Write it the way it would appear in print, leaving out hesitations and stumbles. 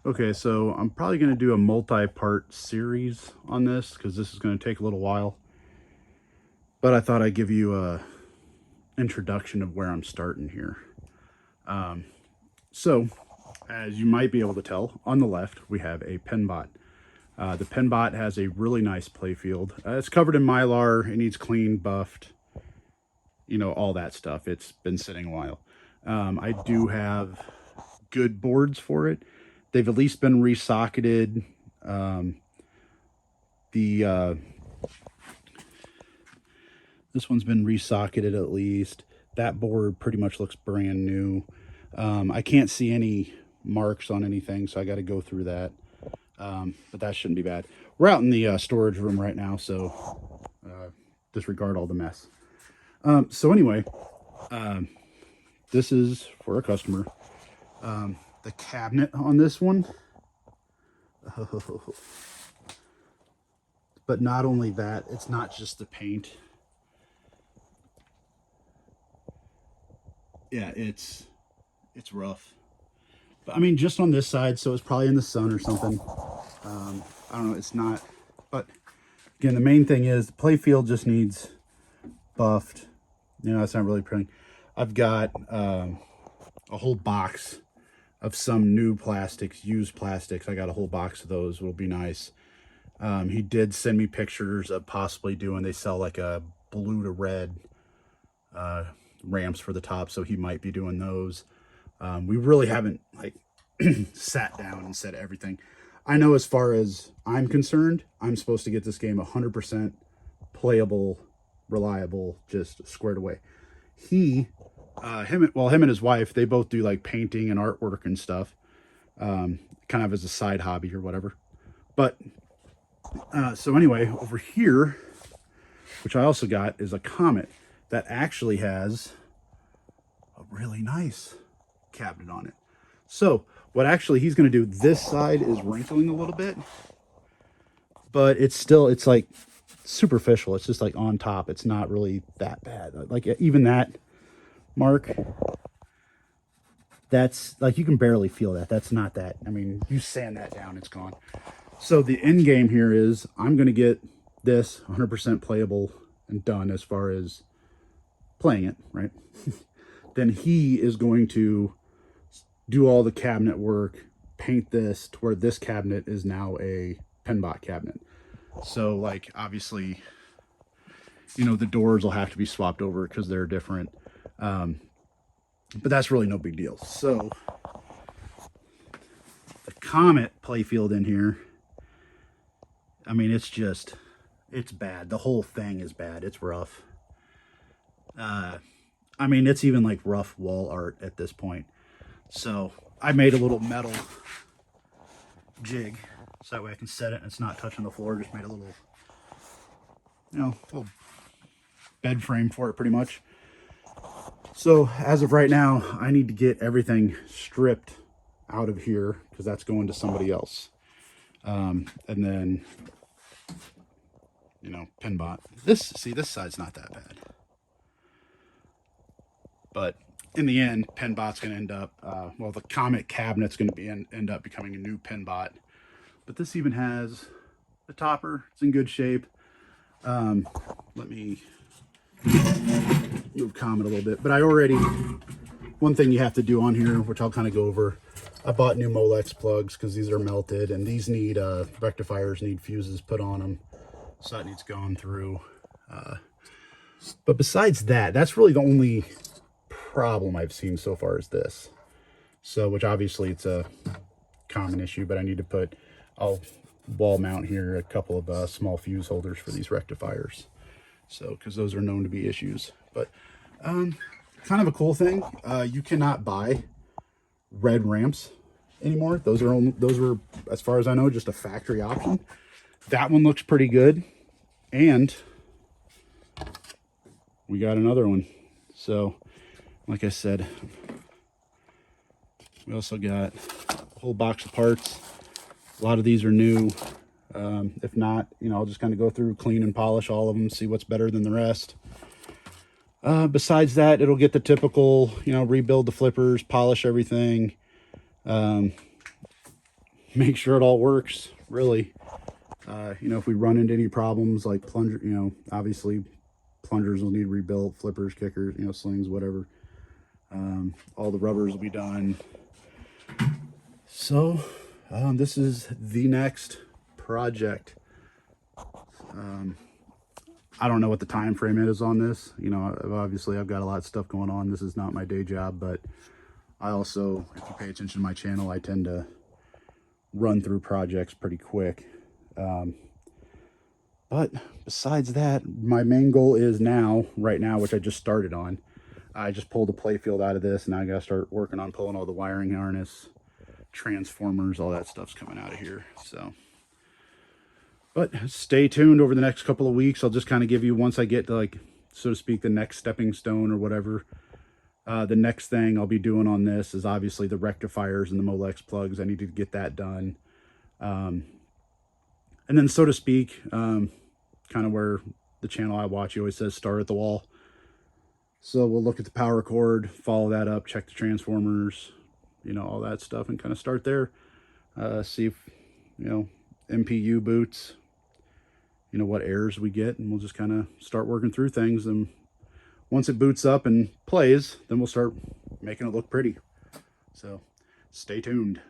Okay, so I'm probably going to do a multi-part series on this because this is going to take a little while. But I thought I'd give you a introduction of where I'm starting here. So, as you might be able to tell, on the left we have a Pinbot. The Pinbot has a really nice playfield. It's covered in Mylar. It needs cleaned, buffed, you know, all that stuff. It's been sitting a while. I do have good boards for it. They've at least been resocketed. This one's been resocketed at least. That board pretty much looks brand new. I can't see any marks on anything, so I got to go through that. But that shouldn't be bad. We're out in the storage room right now, so disregard all the mess. So anyway, this is for a customer. The cabinet on this one. But not only that, it's not just the paint. Yeah, it's rough. But I mean, just on this side, so it's probably in the sun or something. I don't know, it's not. But again, the main thing is the playfield just needs buffed. You know, it's not really pretty. I've got a whole box of some new plastics, used plastics. I got a whole box of those. Will be nice. He did send me pictures of possibly doing, they sell like a blue to red ramps for the top, so he might be doing those. We really haven't like sat down and said everything. I know as far as I'm concerned, I'm supposed to get this game 100% playable, reliable, just squared away. Him and his wife, they both do like painting and artwork and stuff, kind of as a side hobby or whatever. But so anyway, over here, which I also got, is a Comet that actually has a really nice cabinet on it. So what actually he's going to do, this side is wrinkling a little bit, but it's like superficial. It's just like on top. It's not really that bad. Like even that mark, that's like, you can barely feel that. That's not that. I mean, you sand that down, it's gone. So the end game here is I'm going to get this 100% playable and done as far as playing it, right? Then he is going to do all the cabinet work, paint this to where this cabinet is now a Pinbot cabinet. So like, obviously, you know, the doors will have to be swapped over because they're different. But that's really no big deal. So the Comet playfield in here, I mean, it's bad. The whole thing is bad. It's rough. I mean, it's even like rough wall art at this point. So I made a little metal jig so that way I can set it and it's not touching the floor. Just made a little, you know, little bed frame for it pretty much. So as of right now, I need to get everything stripped out of here because that's going to somebody else. And then, you know, Pinbot. This side's not that bad. But in the end, Pinbot's going to end up, well, the Comet cabinet's going to end up becoming a new Pinbot. But this even has the topper. It's in good shape. Let me move Comet a little bit. But one thing you have to do on here, which I'll kind of go over, I bought new Molex plugs because these are melted, and these need, rectifiers need fuses put on them. So that needs going through. But besides that, that's really the only problem I've seen so far is this. So, which obviously it's a common issue, but I need to put, I'll wall mount here a couple of small fuse holders for these rectifiers. So, because those are known to be issues. But kind of a cool thing, you cannot buy red ramps anymore. Those were, as far as I know, just a factory option. That one looks pretty good. And we got another one. So, like I said, we also got a whole box of parts. A lot of these are new. If not, you know, I'll just kind of go through, clean and polish all of them, see what's better than the rest. Besides that, it'll get the typical, you know, rebuild the flippers, polish everything. make sure it all works, really. You know, if we run into any problems like plunger, you know, obviously plungers will need rebuilt, flippers, kickers, you know, slings, whatever. All the rubbers will be done. So this is the next project. I don't know what the time frame is on this. You know, obviously I've got a lot of stuff going on. This is not my day job, but I also, if you pay attention to my channel, I tend to run through projects pretty quick. But besides that, my main goal is right now, which I just started on. I just pulled the play field out of this, and now I gotta start working on pulling all the wiring harness, transformers, all that stuff's coming out of here. So, but stay tuned over the next couple of weeks. I'll just kind of give you, once I get to, like, so to speak, the next stepping stone or whatever. The next thing I'll be doing on this is obviously the rectifiers and the Molex plugs. I need to get that done. And then, so to speak, kind of where the channel I watch, he always says start at the wall. So we'll look at the power cord, follow that up, check the transformers, you know, all that stuff, and kind of start there. See if, you know, MPU boots, you know, what errors we get, and we'll just kind of start working through things. And once it boots up and plays, then we'll start making it look pretty. So stay tuned.